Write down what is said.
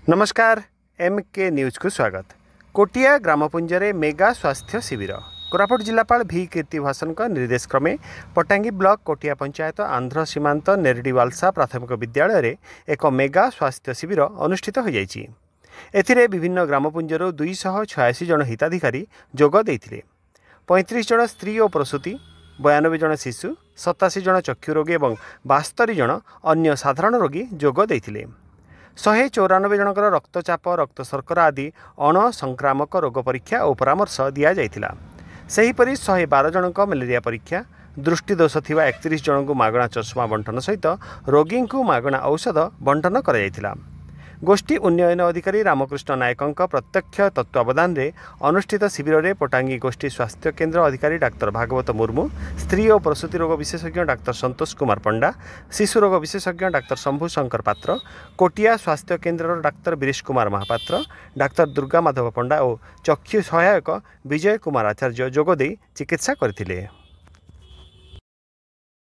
नमस्कार MK news को स्वागत। कोटिया ग्रामपुंजरे मेगा स्वास्थ्य शिविर कोरापुट जिलापाल भी कीर्तिभासन निर्देश क्रमे पटांगी ब्लॉक कोटिया पंचायत आंध्र सीमांत नेरडीवालसा प्राथमिक विद्यालय रे एक मेगा स्वास्थ्य शिविर अनुष्ठित हो जाइछि। एथिरे विभिन्न ग्रामपुंजर 286 जन हिताधिकारी जोग देइथिले। 35 जन स्त्री और प्रसूति, 92 जन शिशु, 87 जन चक्षु रोगी और 72 जन अन्य साधारण रोगी जोग देइथिले। 194 जनकर रक्तचाप रक्त शर्करा आदि अण संक्रामक रोग परीक्षा और परामर्श दि जाइथिला। सेहीपरि 112 जनक मलेरिया परीक्षा, दृष्टिदोष थिबा 31 जन को मागणा चश्मा बंटन सहित रोगी को मागणा औषध बंटन करा जाइथिला। गोष्ठी उन्नयन अधिकारी रामकृष्ण नायकंक प्रत्यक्ष तत्वावधान रे अनुष्ठित शिविर में पटांगी गोष्ठी स्वास्थ्य केन्द्र अधिकारी डाक्तर भागवत मुर्मू, स्त्री और प्रसूति रोग विशेषज्ञ डाक्तर संतोष कुमार पंडा, शिशु रोग विशेषज्ञ डाक्तर शंभु शंकर पात्र, कोटिया स्वास्थ्य केन्द्र डाक्तर वीरेश कुमार महापात्र, डाक्तर दुर्गा माधव पंडा और चक्षु सहायक विजय कुमार आचार्य जोगदे चिकित्सा करथिले।